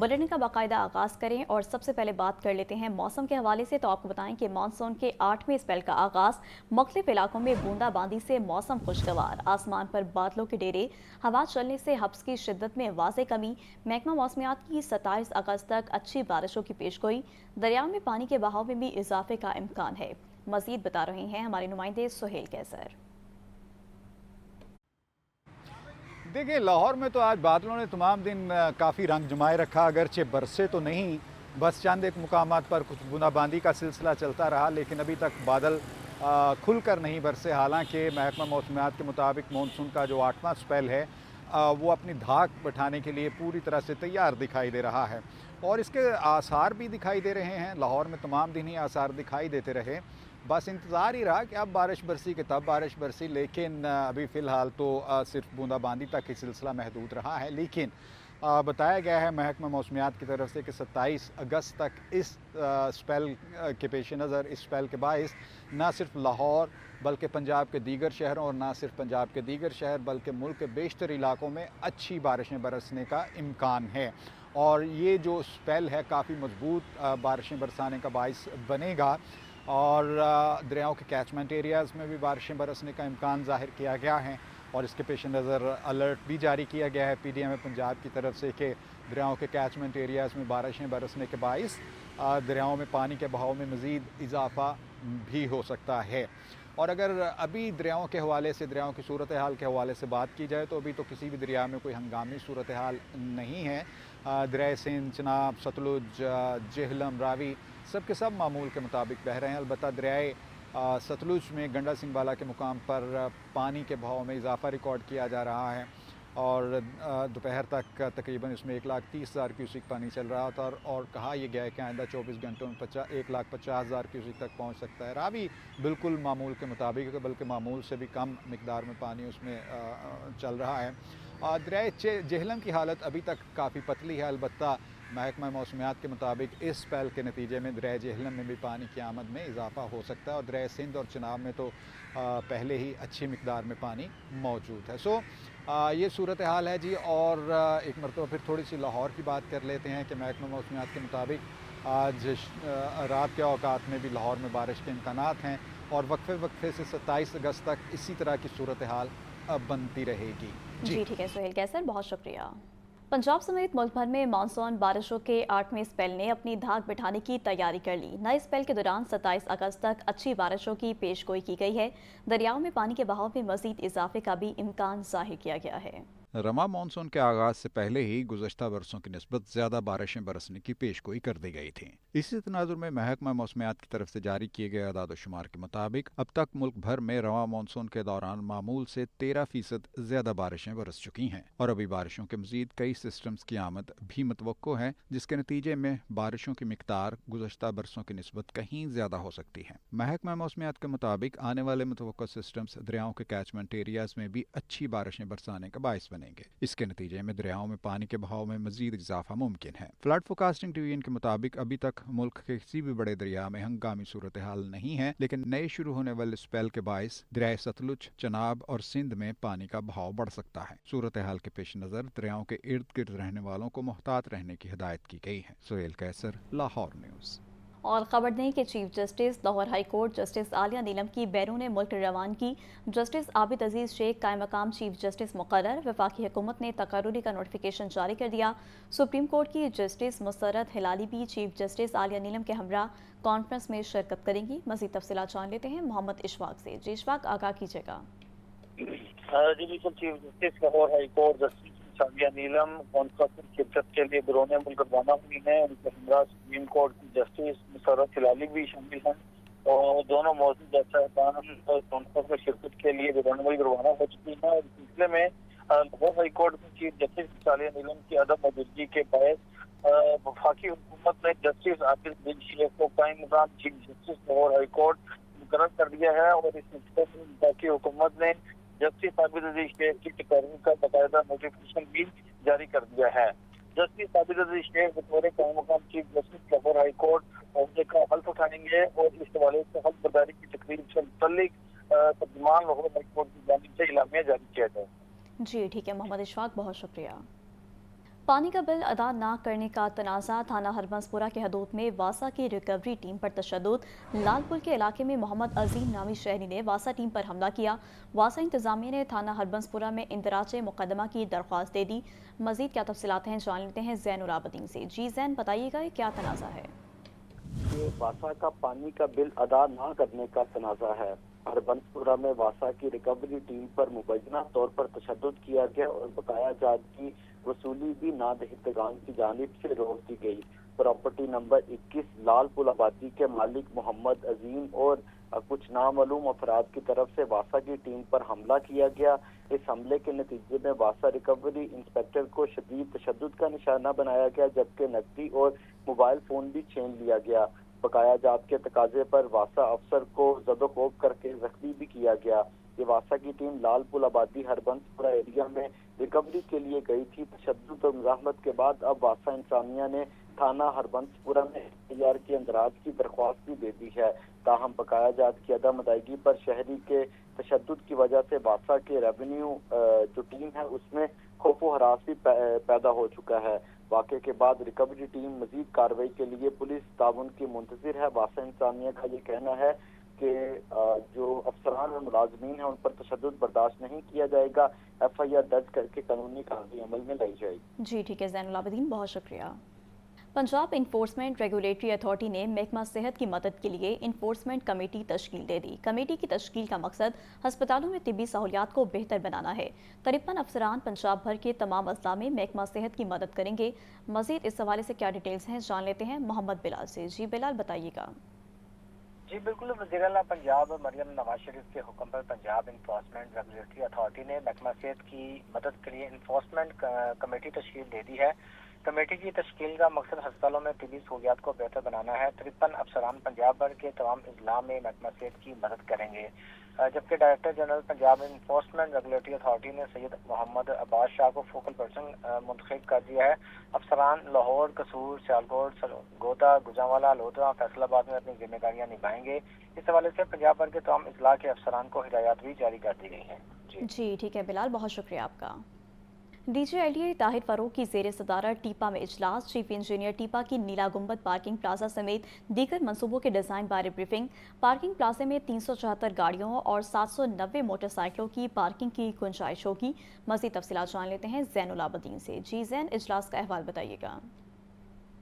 Bulletin का बाकायदा आगाज़ करें और सबसे पहले बात कर लेते हैं मौसम के हवाले से। तो आपको बताएं कि मानसून के 8वें स्पेल का आगाज़ मुख्तलिफ इलाकों में बूंदाबांदी से मौसम खुशगवार, आसमान पर बादलों के डेरे, हवा चलने से हब्स की शिद्दत में वाज़ेह कमी। महकमा मौसमियात की 27 अगस्त तक अच्छी बारिशों की पेशगोई। दरियाओं में पानी के बहाव में भी इजाफे का इम्कान है। मजीद बता रहे हैं हमारे नुमाइंदे सुहेल कैसर। देखिए, लाहौर में तो आज बादलों ने तमाम दिन काफ़ी रंग जमाए रखा। अगरचे बरसे तो नहीं, बस चंद एक मुकामात पर कुछ बूंदाबांदी का सिलसिला चलता रहा, लेकिन अभी तक बादल खुलकर नहीं बरसे। हालांकि महकमा मौसमियात के मुताबिक मानसून का जो 8वां स्पेल है वो अपनी धाक बैठाने के लिए पूरी तरह से तैयार दिखाई दे रहा है और इसके आसार भी दिखाई दे रहे हैं। लाहौर में तमाम दिन ही आसार दिखाई देते रहे, बस इंतज़ार ही रहा कि अब बारिश बरसी कि तब बारिश बरसी, लेकिन अभी फ़िलहाल तो सिर्फ बूंदाबांदी तक ही सिलसिला महदूद रहा है। लेकिन बताया गया है महकमा मौसमियात की तरफ से कि 27 अगस्त तक इस स्पेल के पेश नज़र, इस स्पेल के बाइस न सिर्फ लाहौर बल्कि पंजाब के दीगर शहरों और ना सिर्फ पंजाब के दीगर शहर बल्कि मुल्क के बेशतर इलाकों में अच्छी बारिशें बरसने का इम्कान है। और ये जो स्पेल है काफ़ी मजबूत बारिशें बरसाने का बाइस बनेगा और दरियाओं के कैचमेंट एरियाज़ में भी बारिशें बरसने का इम्कान ज़ाहिर किया गया है और इसके पेश नज़र अलर्ट भी जारी किया गया है PDM पंजाब की तरफ से कि दरियाओं के कैचमेंट एरियाज़ में बारिशें बरसने के बाइस दरियाओं में पानी के बहाव में मज़ीद इजाफ़ा भी हो सकता है। और अगर अभी दरियाओं के हवाले से, दरियाओं की सूरत हाल के हवाले से बात की जाए तो अभी तो किसी भी दरिया में कोई हंगामी सूरत हाल नहीं है। दरिया सिंध, चनाब, सतलुज, जेहलम, रावी सब के सब मामूल के मुताबिक बह रहे हैं। अलबत्ता दरियाए सतलुज में गंडा सिंह बाला के मुकाम पर पानी के बहाव में इजाफा रिकॉर्ड किया जा रहा है और दोपहर तक तकरीबन इसमें 1,30,000 क्यूसिक पानी चल रहा था और कहा यह गया है कि आइंदा 24 घंटों में 1,50,000 क्यूसिक तक पहुंच सकता है। रावी बिल्कुल मामूल के मुताबिक है, बल्कि मामूल से भी कम मिकदार में पानी उसमें चल रहा है। दरिया जेहलम की हालत अभी तक काफ़ी पतली है। अलबत्ता महकमा मौसमियात के मुताबिक इस स्पेल के नतीजे में दरिया जेहलम में भी पानी की आमद में इजाफा हो सकता है और दरिया सिंध और चनाब में तो पहले ही अच्छी मिकदार में पानी मौजूद है। सो ये सूरत हाल है जी। और एक मरतबा फिर थोड़ी सी लाहौर की बात कर लेते हैं कि महकमा मौसमियात के मुताबिक आज रात के औकात में भी लाहौर में बारिश के इम्कानात हैं और वक्फे से 27 अगस्त तक इसी तरह की सूरत हाल बनती रहेगी। जी ठीक है सुहेल कैसर, बहुत शुक्रिया। पंजाब समेत मुल्क भर में मानसून बारिशों के 8वें स्पेल ने अपनी धाक बिठाने की तैयारी कर ली। नए स्पेल के दौरान 27 अगस्त तक अच्छी बारिशों की पेशगोई की गई है। दरियाओं में पानी के बहाव में मजीद इजाफे का भी इम्कान जाहिर किया गया है। रमा मानसून के आगाज से पहले ही गुज़श्ता बरसों की निस्बत ज्यादा बारिशें बरसने की पेशगोई कर दी गई थी। इसी तनाजुर में महकमा मौसमियात की तरफ से जारी किए गए अदाद-ओ-शुमार के मुताबिक अब तक मुल्क भर में रवा मानसून के दौरान मामूल से 13% ज्यादा बारिशें बरस चुकी हैं और अभी बारिशों के मजीद कई सिस्टम्स की आमद भी मुतवक्को है, जिसके नतीजे में बारिशों की मिकदार गुज़श्ता बरसों की निस्बत कहीं ज्यादा हो सकती है। महकमा मौसमियात के मुताबिक आने वाले मुतवक्को सिस्टम्स दरियाओं के कैचमेंट एरियाज में भी अच्छी बारिशें बरसाने का बायस बनेंगे। इसके नतीजे में दरियाओं में पानी के बहाव में मजीद इजाफा मुमकिन है। फ्लड फोरकास्टिंग डिवीजन के मुताबिक अभी तक मुल्क के किसी भी बड़े दरिया में हंगामी सूरत हाल नहीं है, लेकिन नए शुरू होने वाले स्पेल के बायस दरिया सतलुज, चनाब और सिंध में पानी का बहाव बढ़ सकता है। सूरत हाल के पेश नजर दरियाओं के इर्द गिर्द रहने वालों को मोहतात रहने की हिदायत की गई है। सुहेल कैसर, लाहौर न्यूज़। और खबर दें कि chief justice Lahore high court justice Aliya Neelam की बैरून मुल्क रवानगी। जस्टिस आबिद अजीज शेख कायम मकाम चीफ जस्टिस मुकर्रर। वफाकी हुकूमत ने तकर्रुरी का नोटिफिकेशन जारी कर दिया। सुप्रीम कोर्ट की जस्टिस मुसर्रत हिलाली भी चीफ जस्टिस आलिया नीलम के हमरा कॉन्फ्रेंस में शिरकत करेंगी। मज़ीद तफसीलात जान लेते हैं मोहम्मद इशफाक से। जी इशफाक, आगाह कीजिएगा। Chief justice Lahore high court justice Aliya Neelam conference में शिरकत के लिए बैरून मुल्क रवाना हुई हैं। उनके हमरा सुप्रीम कोर्ट की जस्टिस मुसर्रत हिलाली भी शामिल हैं और दोनों मौजूद कॉन्फ्रेंस में शिरकत के लिए बैरून मुल्क रवाना हो चुकी हैं। इस सिलसिले में लाहौर हाई कोर्ट में चीफ जस्टिस आलिया नीलम की अदम मौजूदगी के बायस वफाकी हुकूमत ने जस्टिस आबिद अजीज शेख को कायम मकाम chief justice Lahore high court मुकर्रर कर दिया है और इस सिलसिले में वफाकी हुकूमत ने जस्टिस आबिद अजीज शेख की तकर्री का बाकायदा नोटिफिकेशन भी जारी कर दिया है। जस्टिस आबिद अजीज शेख बतौर कायम मकाम chief justice Lahore high court मुद्दे का हल्फ उठाएंगे और इस हवाले से हल्फ बर्दारी की तकरीब से मुतल्लिक तर्जुमान लाहौर हाई कोर्ट की जानिब से इलामिया जारी किया जाए। जी ठीक है मोहम्मद इशफाक, बहुत शुक्रिया। पानी का बिल अदा न करने का तनाज़ा, थाना हरबंसपुरा के हदूद में वासा की रिकवरी टीम पर तशद्दुद। लालपुल के इलाके में मोहम्मद अजीम नामी शहरी ने वासा टीम पर हमला किया। वासा इंतजामिया ने थाना हरबंसपुरा में इंदराज मुकदमा की दरख्वास्त दे दी। मजीद क्या तफसीलात हैं जान लेते हैं ज़ैनुल आबदीन से। जी ज़ैन, बताइएगा ये क्या तनाज़ा है? ये वासा का पानी का बिल अदा न करने का तनाज़ा है। हरबंसपुरा में वासा की रिकवरी टीम पर मुबैना तौर पर तशद्दुद किया गया और बकाया जात की वसूली भी नादहितगान की जानिब से रोक दी गई। प्रॉपर्टी नंबर 21 लाल पुल आबादी के मालिक मोहम्मद अजीम और कुछ नामालूम अफराद की तरफ से वासा की टीम पर हमला किया गया। इस हमले के नतीजे में वासा रिकवरी इंस्पेक्टर को शदीद तशद्दुद का निशाना बनाया गया, जबकि नकदी और मोबाइल फोन भी छीन लिया गया। बकाया जात के तकाजे पर वासा अफसर को जदोकोब करके जख्मी भी किया गया। ये वासा की टीम लाल पुल आबादी हरबंसपुरा एरिया में रिकवरी के लिए गई थी। तशद्दुद और मुज़ाहमत के बाद अब वासा इंतजामिया ने थाना हरबंसपुरा में एफआईआर की अंदराज की दरख्वास्त भी दे दी है। ताहम बकाया जात की अदम अदायगी पर शहरी के तशद्दुद की वजह से वासा के रेवेन्यू जो टीम है उसमें खौफ व हरास भी पैदा हो चुका है। वाक़े के बाद रिकवरी टीम मजीद कार्रवाई के लिए पुलिस ताउन की मुंतज़िर है। वासा इंतजामिया का ये कहना है कि जो अफसरान और मुलाजमीन हैं उन पर तशद्दुद बर्दाश्त नहीं किया जाएगा। एफआईआर दर्ज करके कानूनी कार्रवाई अमल में लाई जाएगी। जी ठीक है ज़ैनुल आबदीन, बहुत शुक्रिया। पंजाब इन्फोर्समेंट रेगुलेटरी अथॉरिटी ने महकमा सेहत की मदद के लिए इन्फोर्समेंट कमेटी तश्कील दे दी। कमेटी की तश्कील का मकसद हस्पतालों में तिब्बी सहूलियात को बेहतर बनाना है। 53 अफसरान पंजाब भर के तमाम अजला में महकमा सेहत की मदद करेंगे। मजीद इस हवाले से क्या डिटेल्स हैं जान लेते हैं मोहम्मद बिलाल से। जी बिलाल, बताइएगा। जी बिल्कुल, वज़ीर आला पंजाब मरियम नवाज शरीफ के हुक्म पर पंजाब इन्फोर्समेंट रेगुलेटरी अथॉरिटी ने महकमा सेहत की मदद के लिए इन्फोर्समेंट कमेटी तश्कील दे दी है। कमेटी की तश्कील का मकसद अस्पतालों में तिब्बी सहूलियात को बेहतर बनाना है। 53 अफसरान पंजाब भर के तमाम अजला में महकमा सेहत की मदद करेंगे, जबकि director general Punjab enforcement regulatory authority ने सैयद मोहम्मद अब्बास शाह को फोकल पर्सन मुंतखब कर दिया है। अफसरान लाहौर, कसूर, सियालकोट, गोदा, गुजरांवाला, लोधरा, फैसलाबाद में अपनी जिम्मेदारियां निभाएंगे। इस हवाले से पंजाब भर के तमाम अजला के अफसरान को हिदायत भी जारी कर दी गई है। जी ठीक है बिलाल, बहुत शुक्रिया आपका। DGLDA ताहिर फरूख की ज़ेर सदारत टीपा में इजलास। चीफ इंजीनियर टीपा की नीला गुंबद पार्किंग प्लाजा समेत दीगर मंसूबों के डिज़ाइन बारे ब्रीफिंग। पार्किंग प्लाजे में 374 गाड़ियों और 790 मोटरसाइकिलों की पार्किंग की गुंजाइश होगी। मज़ीद तफसीलात जान लेते हैं ज़ैनुल आबदीन से। जी ज़ैन, इजलास का अहवाल बताइएगा।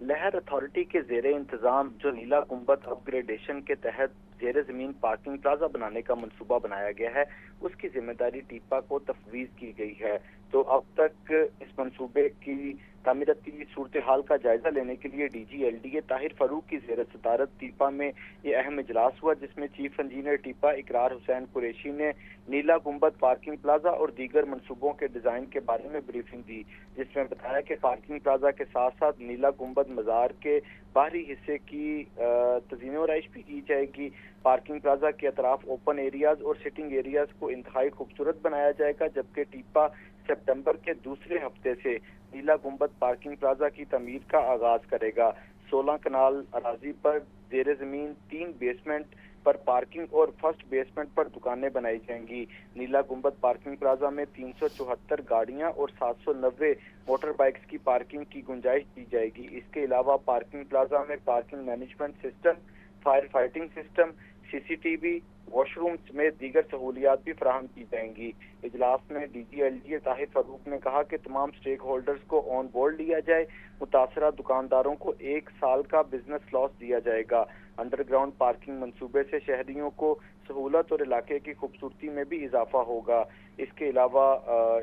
लहर अथॉरिटी के जेरे इंतजाम जो नीला गुंबद अपग्रेडेशन के तहत जेर जमीन पार्किंग प्लाजा बनाने का मंसूबा बनाया गया है, उसकी जिम्मेदारी टीपा को तफवीज की गई है। तो अब तक इस मंसूबे की तामीराती सूरत हाल का जायजा लेने के लिए DGLDA ताहिर फरूख की जेर सदारत टीपा में ये अहम इजलास हुआ, जिसमें चीफ इंजीनियर टीपा इकरार हुसैन कुरैशी ने नीला गुंबद पार्किंग प्लाजा और दीगर मंसूबों के डिजाइन के बारे में ब्रीफिंग दी, जिसमें बताया कि पार्किंग प्लाजा के साथ साथ नीला गुंबद मजार के बाहरी हिस्से की तज़ीन व रइश भी की जाएगी। पार्किंग प्लाजा के अतराफ ओपन एरियाज और सिटिंग एरियाज को इंतहाई खूबसूरत बनाया जाएगा, जबकि टीपा सितंबर के दूसरे हफ्ते से नीला गुंबद पार्किंग प्लाजा की तमीर का आगाज करेगा। 16 कनाल अराजी पर जेर जमीन 3 बेसमेंट पर पार्किंग और फर्स्ट बेसमेंट पर दुकानें बनाई जाएंगी। नीला गुंबद पार्किंग प्लाजा में 374 गाड़ियां और 790 मोटर बाइक्स की पार्किंग की गुंजाइश दी जाएगी। इसके अलावा पार्किंग प्लाजा में parking management system, fire fighting system, CCTV, washroom समेत दीगर सहूलियात भी फराहम की जाएंगी। इजलास में DGLDA ताहिर फरूख ने कहा कि तमाम स्टेक होल्डर्स को ऑन बोर्ड लिया जाए। मुतासरा दुकानदारों को 1 साल का बिजनेस लॉस दिया जाएगा। अंडरग्राउंड पार्किंग मंसूबे से शहरियों को सहूलत और इलाके की खूबसूरती में भी इजाफा होगा। इसके अलावा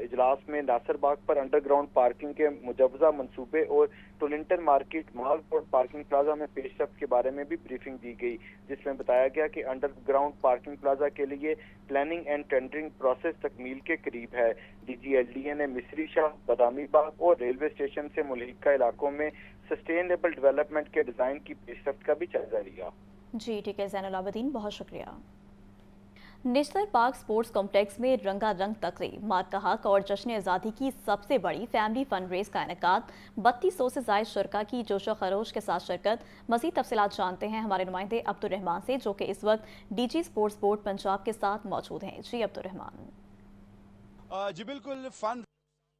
इजलास में नासिर बाग पर अंडरग्राउंड पार्किंग के मुजवजा मंसूबे और टोलिंटन मार्केट माल रोड पार्किंग प्लाजा में पेशरफ्त के बारे में भी ब्रीफिंग दी गई, जिसमें बताया गया कि अंडरग्राउंड पार्किंग प्लाजा के लिए प्लानिंग एंड टेंडरिंग प्रोसेस तकमील के करीब है। DGLDA ने मिस्री शाह, बादामी बाग और रेलवे स्टेशन से मुल्हिका इलाकों में सस्टेनेबल डेवलपमेंट के डिजाइन की पेशरफ्त का भी जायजा लिया। जी ठीक है ज़ैनुल आबदीन, बहुत शुक्रिया। नेशनल पार्क स्पोर्ट्स कॉम्प्लेक्स में रंगारंग तकरीब, मार्क का हक और जश्न आज़ादी की सबसे बड़ी फैमिली फंड रेज का इनेकाद। 3200 से ज़ायद शुरका की जोशो खरोश के साथ शिरकत। मज़ीद तफसीलात जानते हैं हमारे नुमाइंदे अब्दुल रहमान से, जो कि इस वक्त DG स्पोर्ट्स बोर्ड पंजाब के साथ मौजूद हैं। जी अब्दुल रहमान। जी बिल्कुल, फन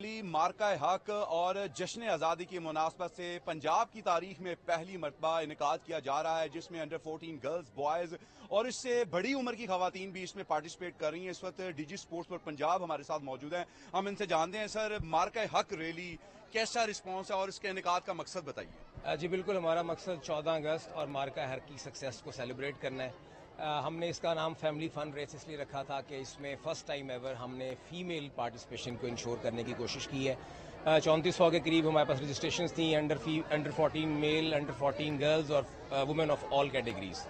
मार्का हक और जश्न आज़ादी की मुनासबत से पंजाब की तारीख में पहली मरतबा इनेकाद किया जा रहा है, जिसमें अंडर 14 गर्ल्स, बॉयज़ और इससे बड़ी उम्र की खवातीन भी इसमें पार्टिसिपेट कर रही हैं। इस वक्त डीजी स्पोर्ट्स पर पंजाब हमारे साथ मौजूद हैं, हम इनसे जानते हैं सर, मार्का हक रैली कैसा रिस्पॉन्स है और इसके इनेकाद का मकसद बताइए। जी बिल्कुल, हमारा मकसद 14 अगस्त और मार्का हक की सक्सेस को सेलिब्रेट करना है। हमने इसका नाम फैमिली फन रेस इसलिए रखा था कि इसमें फ़र्स्ट टाइम एवर हमने फ़ीमेल पार्टिसिपेशन को इंश्योर करने की कोशिश की है। 3400 के करीब हमारे पास रजिस्ट्रेशन थी, अंडर 14 मेल, अंडर 14 गर्ल्स और वुमेन ऑफ ऑल कैटेगरीज।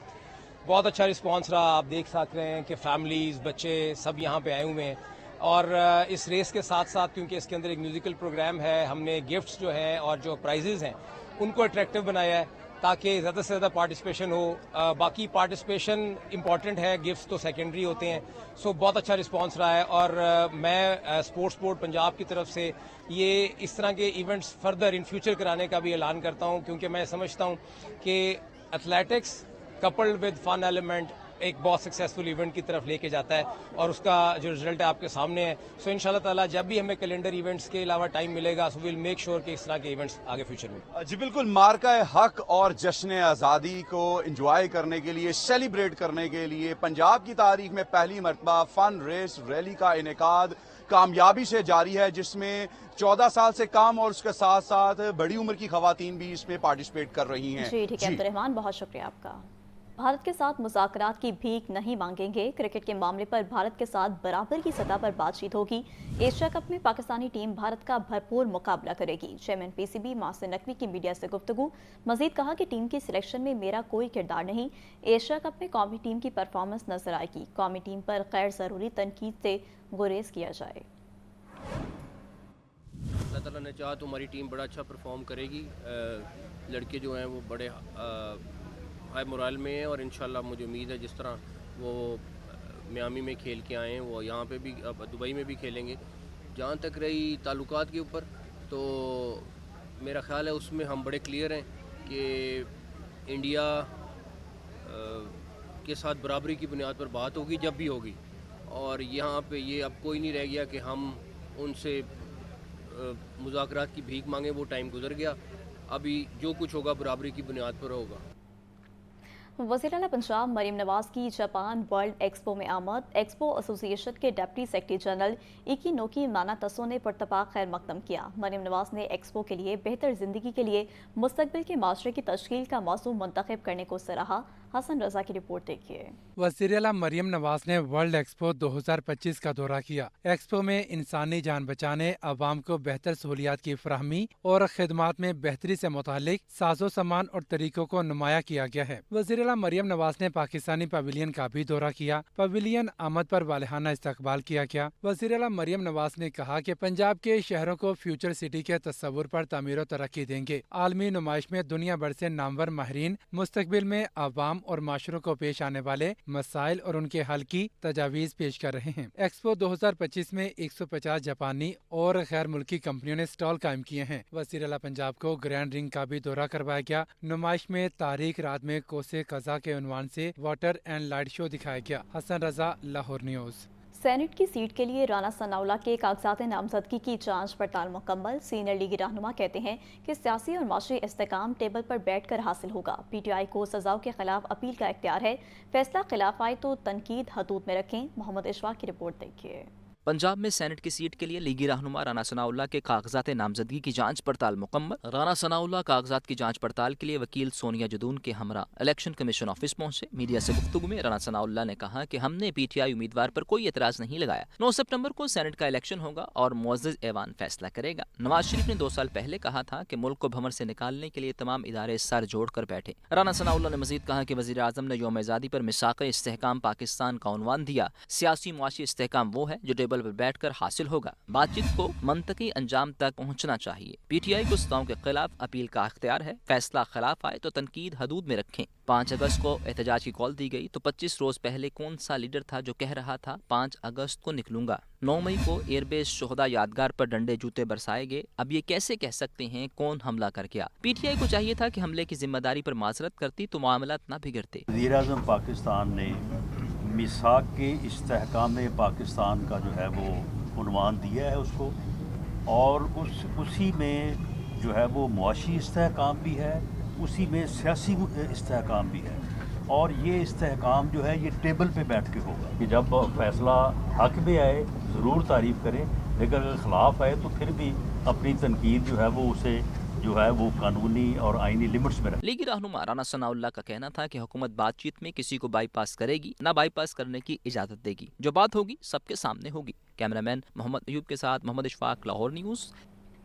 बहुत अच्छा रिस्पांस रहा, आप देख सकते हैं कि फैमिलीज़, बच्चे सब यहाँ पे आए हुए हैं। और इस रेस के साथ साथ क्योंकि इसके अंदर एक म्यूज़िकल प्रोग्राम है, हमने गिफ्ट्स जो हैं और जो प्राइजेज़ हैं उनको अट्रैक्टिव बनाया है ताकि ज़्यादा से ज़्यादा पार्टिसिपेशन हो। बाकी पार्टिसिपेशन इम्पॉर्टेंट है, गिफ्ट्स तो सेकेंडरी होते हैं। सो बहुत अच्छा रिस्पांस रहा है और मैं स्पोर्ट्स बोर्ड पंजाब की तरफ से ये इस तरह के इवेंट्स फर्दर इन फ्यूचर कराने का भी ऐलान करता हूँ, क्योंकि मैं समझता हूँ कि athletics coupled with fun element एक बहुत सक्सेसफुल इवेंट की तरफ लेके जाता है और उसका जो रिजल्ट है आपके सामने है। सो इंशाल्लाह ताला जब भी हमें कैलेंडर इवेंट्स के अलावा टाइम मिलेगा, सो विल मेक श्योर कि इस तरह के इवेंट्स आगे फ्यूचर में। जी बिल्कुल, मार्का हक और जश्न आज़ादी को इंजॉय करने के लिए, सेलिब्रेट करने के लिए पंजाब की तारीख में पहली मरतबा फन रेस रैली का इनेकाद कामयाबी से जारी है, जिसमें 14 साल से कम और उसके साथ साथ बड़ी उम्र की खवातीन भी इसमें पार्टिसिपेट कर रही हैं। जी ठीक है अब्दुर्रहमान, बहुत शुक्रिया आपका। भारत के साथ मुज़ाकरात की भीख नहीं मांगेंगे, क्रिकेट के मामले पर भारत के साथ बराबर की सतह पर बातचीत होगी। एशिया कप में पाकिस्तानी टीम भारत का भरपूर मुकाबला करेगी। चेयरमैन पीसीबी मोहसिन नकवी की मीडिया से गुफ्तगू। मजीद कहा कि टीम की सिलेक्शन में मेरा कोई किरदार नहीं, एशिया कप में कौमी टीम की परफॉर्मेंस नजर आएगी। कौमी टीम पर गैर ज़रूरी तनकीद से गुरेज किया जाए। अल्लाह ताला ने चाहा तो हमारी टीम बड़ा अच्छा परफॉर्म करेगी। लड़के जो हैं वो बड़े हाई मोरल में हैं और इंशाल्लाह मुझे उम्मीद है जिस तरह वो मियामी में खेल के आए हैं वो यहाँ पे भी, अब दुबई में भी खेलेंगे। जहाँ तक रही ताल्लुकात के ऊपर, तो मेरा ख़्याल है उसमें हम बड़े क्लियर हैं कि इंडिया के साथ बराबरी की बुनियाद पर बात होगी जब भी होगी, और यहाँ पे ये अब कोई नहीं रह गया कि हम उनसे मुज़ाकरात की भीख मांगे। वो टाइम गुजर गया, अभी जो कुछ होगा बराबरी की बुनियाद पर होगा। वज़ीर आला पंजाब मरीम नवाज की जापान वर्ल्ड एक्सपो में आमद। एक्सपो एसोसिएशन के डिप्टी सेक्रेटरी जनरल इकी नोकी माना तसो ने पुरतपाक खैर मकदम किया। मरीम नवाज ने एक्सपो के लिए बेहतर जिंदगी के लिए मुस्तकबिल के माशरे की तश्कील का मौजू मुंतखब करने को सराहा। हसन रजा की रिपोर्ट देखिए। वज़ीर आला मरियम नवाज ने वर्ल्ड एक्सपो 2025 का दौरा किया। एक्सपो में इंसानी जान बचाने, आवाम को बेहतर सहूलियात की फराहमी और खिदमात में बेहतरी से मुतालिक साजो सामान और तरीकों को नुमाया किया गया है। वज़ीर आला मरियम नवाज ने पाकिस्तानी पवेलियन का भी दौरा किया। पवेलियन आमद पर वालिहाना इस्तकबाल किया गया। वज़ीर आला मरियम नवाज ने कहा कि पंजाब के शहरों को फ्यूचर सिटी के तस्वुर पर तामीर और तरक्की देंगे। आलमी नुमाइश में दुनिया भर से नामवर माहिरीन मुस्तकबिल में आवाम और माशरों को पेश आने वाले मसाइल और उनके हल की तजावीज पेश कर रहे हैं। एक्सपो 2025 में 150 जापानी और गैर मुल्की कंपनियों ने स्टॉल कायम किए हैं। वज़ीर आला पंजाब को ग्रैंड रिंग का भी दौरा करवाया गया। नुमाइश में तारीख रात में कोसे कज़ा के उन्वान से वाटर एंड लाइट शो दिखाया गया। हसन रजा, लाहौर न्यूज़। सेनेट की सीट के लिए राना सनाउल्लाह के कागजात नामजदगी की जांच पड़ताल मुकम्मल। सीनियर लीगी रहनुमा कहते हैं कि सियासी और माशी इस्तेकाम टेबल पर बैठकर हासिल होगा। पीटीआई को सजाओं के खिलाफ अपील का इख्तियार है। फैसला खिलाफ आए तो तनकीद हदूद में रखें। मोहम्मद इशफाक की रिपोर्ट देखिए। पंजाब में सेनेट की सीट के लिए लीगी रहनुमा राना सनाउल्लाह के कागजात नामजदगी की जांच पड़ताल मुकम्मल। राना सनाउल्लाह कागजात की जांच पड़ताल के लिए वकील सोनिया जदून के हमरा इलेक्शन कमीशन ऑफिस पहुंचे। मीडिया से गुफ्तगू में राना सनाउल्लाह ने कहा कि हमने पीटीआई उम्मीदवार पर कोई एतराज नहीं लगाया। 9 सितंबर को सेनेट का इलेक्शन होगा और मुअज़्ज़ज़ ऐवान फैसला करेगा। नवाज शरीफ ने 2 साल पहले कहा था कि मुल्क को भंवर से निकालने के लिए तमाम इदारे सर जोड़ कर बैठे। राना सनाउल्लाह ने मजीद कहा कि वज़ीर आज़म ने यौम आज़ादी पर मिसाक़ इस्तेहकाम पाकिस्तान का उन्वान दिया। सियासी मुआशी इस्तेहकाम वो है जो टेबल पर बैठ कर हासिल होगा। बातचीत को मंतकी अंजाम तक पहुंचना चाहिए। पीटीआई को सजाओं के खिलाफ अपील का इख्तियार है। फैसला खिलाफ आए तो तनकीद हदूद में रखें। 5 अगस्त को एहतजाज की कॉल दी गई तो 25 रोज पहले कौन सा लीडर था जो कह रहा था 5 अगस्त को निकलूंगा। 9 मई को एयरबेस शोहदा यादगार पर डंडे जूते बरसाए गए। अब ये कैसे कह सकते हैं कौन हमला कर गया? पीटीआई को चाहिए था कि हमले की जिम्मेदारी पर माजरत करती तो मामला न बिगड़ते। वज़ीर आज़म पाकिस्तान ने मिसाक के इस्तेहकाम पाकिस्तान का जो है वो उन्वान दिया है उसको, اور اسی میں جو ہے وہ معاشی استحکام بھی ہے، اسی میں سیاسی استحکام بھی ہے، اور یہ استحکام جو ہے یہ ٹیبل پہ بیٹھ کے ہوگا کہ جب فیصلہ حق میں آئے ضرور تعریف کریں، لیکن اگر خلاف آئے تو پھر بھی اپنی تنقید جو ہے وہ اسے جو ہے وہ قانونی اور آئینی لمٹس میں رکھیں۔ لیگی رہنما رانا ثناء اللہ کا کہنا تھا کہ حکومت بات چیت میں کسی کو بائی پاس کرے گی نہ بائی پاس کرنے کی اجازت دے گی، جو بات ہوگی سب کے سامنے ہوگی۔ کیمرہ مین محمد ایوب کے ساتھ محمد اشفاق، لاہور نیوز۔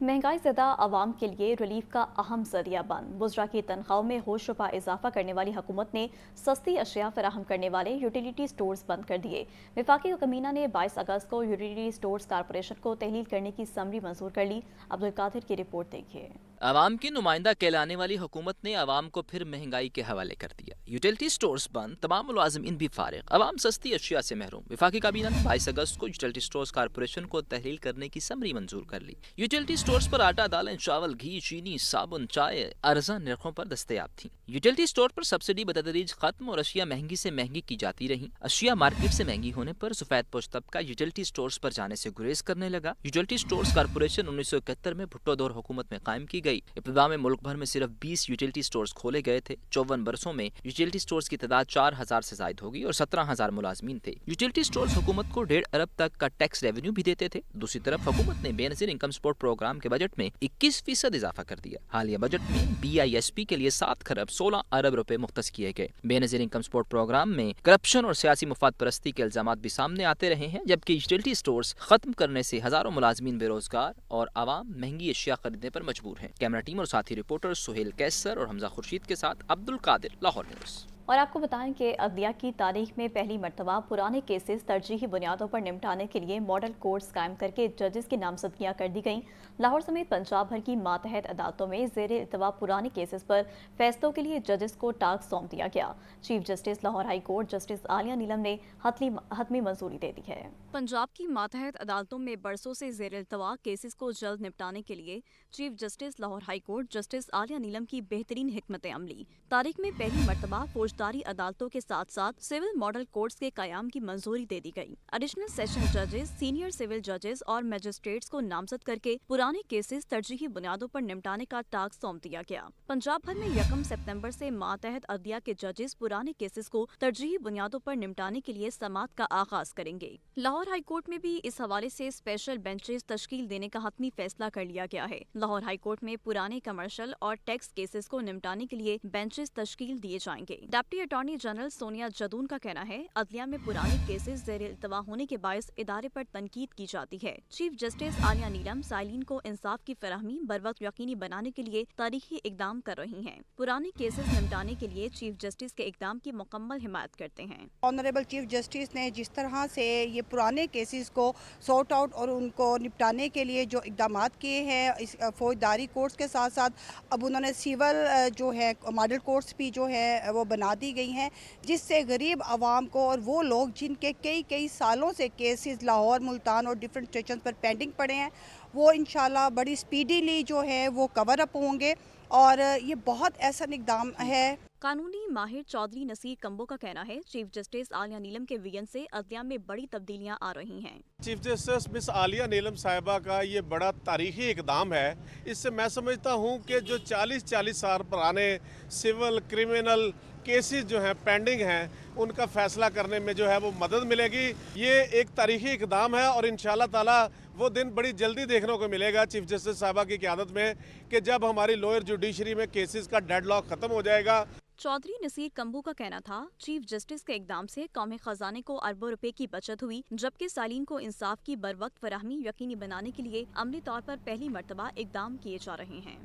مہنگائی زدہ عوام کے لیے ریلیف کا اہم ذریعہ بند۔ وزراء کی تنخواہوں میں ہوش و پا اضافہ کرنے والی حکومت نے سستی اشیاء فراہم کرنے والے یوٹیلیٹی سٹورز بند کر دیے۔ وفاقی کمینہ نے 22 اگست کو یوٹیلیٹی سٹورز کارپوریشن کو تحلیل کرنے کی سمری منظور کر لی۔ عبدالقادر کی رپورٹ دیکھیے۔ عوام کی نمائندہ کہلانے والی حکومت نے عوام کو پھر مہنگائی کے حوالے کر دیا۔ یوٹیلیٹی سٹورز بند، تمام ملازمین بھی فارغ، عوام سستی اشیاء سے محروم۔ وفاقی کابینہ نے 22 اگست کو یوٹیلیٹی سٹورز کارپوریشن کو تحلیل کرنے کی سمری منظور کر لی۔ یوٹیلیٹی سٹورز پر آٹا، دالیں، چاول، گھی، چینی، صابن، چائے ارزاں نرخوں پر دستیاب تھیں۔ یوٹیلیٹی سٹور پر سبسڈی بتدریج ختم اور اشیاء مہنگی سے مہنگی کی جاتی رہیں۔ اشیاء مارکیٹ سے مہنگی ہونے پر سفید پوش طبقہ یوٹیلیٹی سٹورز پر جانے سے گریز کرنے لگا۔ یوٹیلیٹی سٹورز کارپوریشن 1971 میں بھٹو دور حکومت میں قائم کی گئی۔ ابتدا میں ملک بھر میں صرف 20 یوٹیلیٹی سٹورز کھولے گئے تھے۔ 54 برسوں میں یوٹیلیٹی سٹورز کی تعداد 4000 سے زائد ہوگی اور 17000 ملازمین تھے۔ یوٹیلیٹی سٹورز حکومت کو 1.5 ارب تک کا ٹیکس ریونیو بھی دیتے تھے۔ دوسری طرف حکومت نے بے نظیر انکم سپورٹ پروگرام کے بجٹ میں 21% اضافہ کر دیا۔ حالیہ بجٹ میں BISP کے لیے 7 خرب 16 ارب روپے مختص کیے گئے۔ بے نظیر انکم سپورٹ پروگرام میں کرپشن اور سیاسی مفاد پرستی کے الزامات بھی سامنے آتے رہے ہیں، جبکہ یوٹیلیٹی سٹورز ختم کرنے سے ہزاروں ملازمین بے روزگار اور عوام مہنگی اشیاء خریدنے پر مجبور ہیں۔ کیمرہ ٹیم اور ساتھی رپورٹر سہیل کیسر اور حمزہ خورشید کے ساتھ عبدالقادر، لاہور نیوز۔ اور آپ کو بتائیں کہ عدلیہ کی تاریخ میں پہلی مرتبہ پرانے کیسز ترجیحی بنیادوں پر نمٹانے کے لیے ماڈل کورٹس قائم کر کے ججز کی نامزدگیاں کر دی گئیں۔ لاہور سمیت پنجاب بھر کی ماتحت عدالتوں میں زیر التوا پرانے کیسز پر فیصلوں کے لیے ججز کو ٹاسک سونپ دیا گیا۔ Chief justice Lahore high court justice Aliya Neelam نے حتمی منظوری دے دی ہے۔ پنجاب کی ماتحت عدالتوں میں برسوں سے زیر التوا کیسز کو جلد نپٹانے کے لیے chief justice Lahore high court justice Aliya Neelam کی بہترین حکمت عملی، تاریخ میں پہلی مرتبہ فوجداری عدالتوں کے ساتھ ساتھ سول ماڈل کورٹس کے قیام کی منظوری دے دی گئی۔ ایڈیشنل سیشن ججز، سینئر سول ججز اور میجسٹریٹس کو نامزد کر کے پرانے کیسز ترجیحی بنیادوں پر نمٹانے کا ٹاسک سونپ دیا گیا۔ پنجاب بھر میں 1 ستمبر سے ماتحت عدلیہ کے ججز پرانے کیسز کو ترجیحی بنیادوں پر نمٹانے کے لیے سماعت کا آغاز کریں گے۔ لاہور ہائی کورٹ میں بھی اس حوالے سے اسپیشل بینچز تشکیل دینے کا حتمی فیصلہ کر لیا گیا ہے۔ لاہور ہائی کورٹ میں پرانے کمرشل اور ٹیکس کیسز کو نمٹانے کے لیے بینچز تشکیل دیے جائیں گے۔ Deputy attorney general Sonia Jadoon کا کہنا ہے، عدلیہ میں پرانے کیسز زیر التوا ہونے کے باعث ادارے پر تنقید کی جاتی ہے۔ چیف جسٹس عالیہ نیلم سائلین کو انصاف کی فراہمی بروقت یقینی بنانے کے لیے تاریخی اقدام کر رہی ہیں۔ پرانے کیسز نمٹانے کے لیے چیف جسٹس کے اقدام کی مکمل حمایت کرتے ہیں۔ آنریبل چیف جسٹس نے جس طرح سے یہ پرانے کیسز کو سارٹ آؤٹ اور ان کو نپٹانے کے لیے جو اقدامات کیے ہیں اس فوجداری کورٹس کے ساتھ ساتھ اب انہوں نے سیول جو ہے ماڈل کورٹس بھی جو ہے وہ بنا دی گئی ہیں، جس سے غریب عوام کو اور وہ لوگ جن کے کئی سالوں سے کیسز لاہور، ملتان اور ڈیفرنٹ اسٹیشن پر پینڈنگ پڑے ہیں، وہ انشاءاللہ بڑی سپیڈیلی جو ہے وہ کور اپ ہوں گے، اور یہ بہت احسن اقدام ہے۔ قانونی ماہر چودھری نصیر کمبو کا کہنا ہے، چیف جسٹس عالیہ نیلم کے ویژن سے عدلیہ میں بڑی تبدیلیاں آ رہی ہیں۔ چیف جسٹس مس عالیہ نیلم صاحبہ کا یہ بڑا تاریخی اقدام ہے۔ اس سے میں سمجھتا ہوں کہ جو 40 سال پرانے سول کرمنل کیسز جو ہیں پینڈنگ ہیں، ان کا فیصلہ کرنے میں جو ہے وہ مدد ملے گی۔ یہ ایک تاریخی اقدام ہے اور انشاءاللہ تعالی وہ دن بڑی جلدی دیکھنے کو ملے گا چیف جسٹس صاحبہ کی قیادت میں، کہ جب ہماری لوئر جوڈیشری میں کیسز کا ڈیڈ لاک ختم ہو جائے گا۔ چودھری نصیر کمبو کا کہنا تھا، چیف جسٹس کے اقدام سے قومی خزانے کو اربوں روپے کی بچت ہوئی، جبکہ سالین کو انصاف کی بروقت فراہمی یقینی بنانے کے لیے عملی طور پر پہلی مرتبہ اقدام کیے جا رہے ہیں۔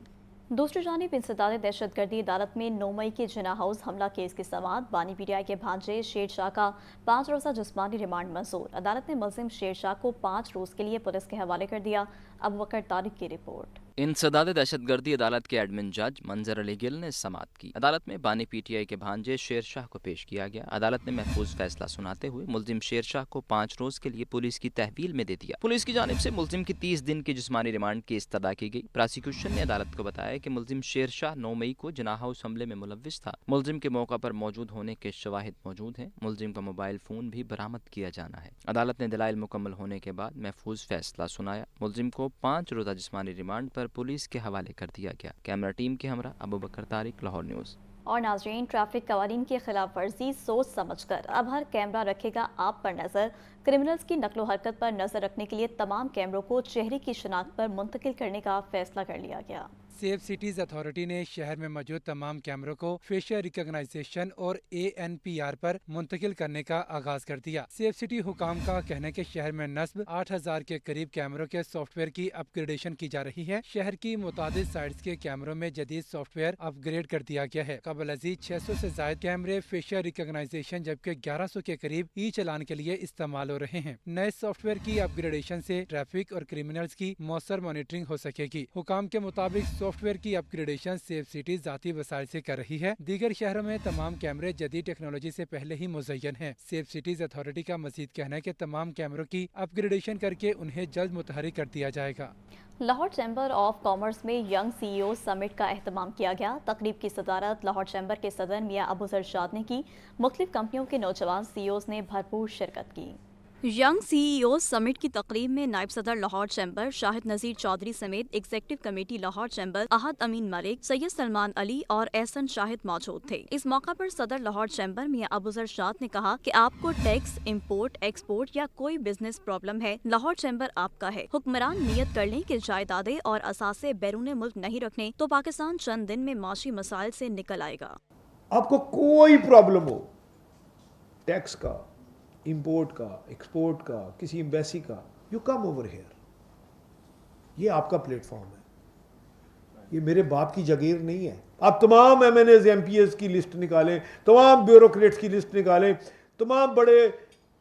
دوسری جانب انسداد دہشت گردی عدالت میں 9 مئی کے جناح ہاؤس حملہ کیس کی سماعت، بانی PTI کے بھانجے شیر شاہ کا 5 روزہ جسمانی ریمانڈ منظور۔ عدالت نے ملزم شیر شاہ کو 5 روز کے لیے پولیس کے حوالے کر دیا۔ ابوبکر طارق کی رپورٹ۔ इंसदाद दहशत गर्दी अदालत के एडमिन जज मंजर अली गिल ने समाअत की। अदालत में बानी पीटीआई के भांजे शेर शाह को पेश किया गया। अदालत ने महफूज फैसला सुनाते हुए मुलजिम शेर शाह को 5 रोज के लिए पुलिस की तहवील में दे दिया। पुलिस की जानिब से मुलजिम की 30 दिन की जिस्मानी रिमांड की इस्तदा की गई। प्रोसिक्यूशन ने अदालत को बताया कि मुलजिम शेर शाह 9 मई को जना हाउस हमले में मुलव्विस था। मुलजिम के मौका पर मौजूद होने के शवाहिद मौजूद हैं। मुलजिम का मोबाइल फोन भी बरामद किया जाना है। अदालत ने दलाइल मुकम्मल होने के बाद महफूज फैसला सुनाया। मुलजिम को 5 रोजा जिस्मानी रिमांड पर पुलिस के हवाले कर दिया गया। कैमरा टीम के हमरा अबू बकर तारिक, लाहौर न्यूज़। और नाज़रीन, ट्रैफिक कवानीन की खिलाफ वर्जी सोच समझकर अब हर कैमरा रखेगा आप पर नज़र। क्रिमिनल्स की नकलो हरकत पर नज़र रखने के लिए तमाम कैमरों को चेहरे की शिनाख्त पर मुंतकिल करने का फैसला कर लिया गया। सेफ सिटीज अथॉरिटी ने शहर में मौजूद तमाम कैमरों को फेशियल रिकॉग्नाइजेशन और ANPR पर मुंतकिल करने का आगाज कर दिया। सेफ सिटी हुकाम का कहना है कि शहर में नस्ब 8000 के करीब कैमरों के सॉफ्टवेयर की अपग्रेडेशन की जा रही है। शहर की मुतादिद साइट्स के कैमरों में जदीद सॉफ्टवेयर अपग्रेड कर दिया गया है। कबल अजीज 600 से ज्यादा कैमरे फेशियल रिकॉग्नाइजेशन जबकि 1100 के करीब ई चलान के लिए इस्तेमाल हो रहे हैं। नए सॉफ्टवेयर की अपग्रेडेशन से ट्रैफिक और क्रिमिनल्स की मौसर मॉनिटरिंग हो सकेगी। हुकाम के मुताबिक सॉफ्टवेयर की अपग्रेडेशन सेफ सिटी जाती वसाइल से कर रही है। दीगर शहरों में तमाम कैमरे जदीद टेक्नोलॉजी से पहले ही मुज़य्यन हैं। सेफ सिटीज अथॉरिटी का मजीद कहना है कि तमाम कैमरों की अपग्रेडेशन करके उन्हें जल्द मुतहर्रिक कर दिया जाएगा। लाहौर चैम्बर ऑफ कॉमर्स में यंग CEO समिट का एहतमाम किया गया। तकरीब की सदारत लाहौर चैम्बर के सदर मियां अबू जरशाद ने की। मुख्तलिफ कंपनियों के नौजवान CEOs ने भरपूर शिरकत की। यंग CEO समिट की तकरीब में नायब सदर लाहौर चैम्बर शाहिद नज़ीर चौधरी समेत एग्जीक्यूटिव कमेटी लाहौर चैम्बर अहद अमीन मलिक, सैयद सलमान अली और एहसन शाहिद मौजूद थे। इस मौका पर सदर लाहौर चैम्बर मियां अबू जरशाद ने कहा कि आपको टैक्स, इम्पोर्ट, एक्सपोर्ट या कोई बिजनेस प्रॉब्लम है, लाहौर चैम्बर आपका है। हुक्मरान नियत कर लें कि जायदादें और असासे बैरून मुल्क नहीं रखने तो पाकिस्तान चंद दिन में माशी मसाइल से निकल आएगा। आपको कोई प्रॉब्लम हो, टैक्स का, इंपोर्ट का, एक्सपोर्ट का, किसी एम्बेसी का, यू कम ओवर हेयर। ये आपका प्लेटफॉर्म है, ये मेरे बाप की जागीर नहीं है। आप तमाम MNAs MPs की लिस्ट निकालें, तमाम ब्यूरोक्रेट्स की लिस्ट निकालें, तमाम बड़े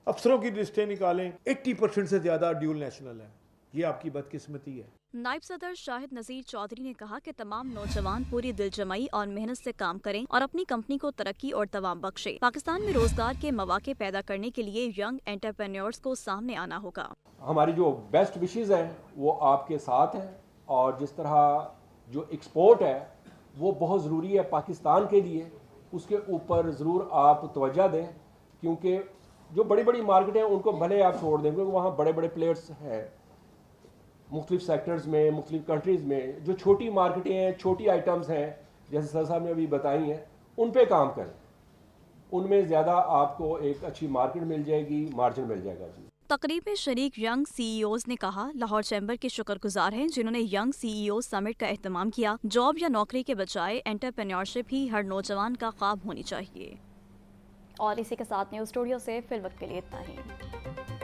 अफसरों की लिस्टें निकालें, 80% से ज़्यादा ड्यूल नेशनल है। ये आपकी बदकिस्मती है। नायब सदर शाहिद नज़ीर चौधरी ने कहा कि तमाम नौजवान पूरी दिलजमाई और मेहनत से काम करें और अपनी कंपनी को तरक्की और दवाम बख्शे। पाकिस्तान में रोजगार के मौके पैदा करने के लिए यंग एंटरप्रेन्योर्स को सामने आना होगा। हमारी जो बेस्ट विशेज़ हैं वो आपके साथ हैं, और जिस तरह जो एक्सपोर्ट है वो बहुत ज़रूरी है पाकिस्तान के लिए, उसके ऊपर ज़रूर आप तवज्जो दें, क्योंकि जो बड़ी बड़ी मार्केटें हैं उनको भले आप छोड़ दें, क्योंकि वहाँ बड़े बड़े प्लेयर्स हैं मुख्तलिफ सेक्टर्स में, मुख्तलिफ कंट्रीज़ में। जो छोटी मार्केटें हैं, छोटी आइटम्स हैं, जैसे सर साहब ने अभी बताई हैं, उन पे काम करें। उनमें ज़्यादा आपको एक अच्छी मार्केट मिल जाएगी, मार्जिन मिल जाएगा जी। तकरीब में शरीक यंग CEOs ने कहा लाहौर चैम्बर के शुक्रगुजार हैं जिन्होंने यंग CEO समिट का एहतमाम किया। जॉब या नौकरी के बजाय एंटरप्रेन्योरशिप ही हर नौजवान का ख्वाब होनी चाहिए। और इसी के साथ न्यूज़ स्टूडियो से फिल वक्त के लिए इतना ही।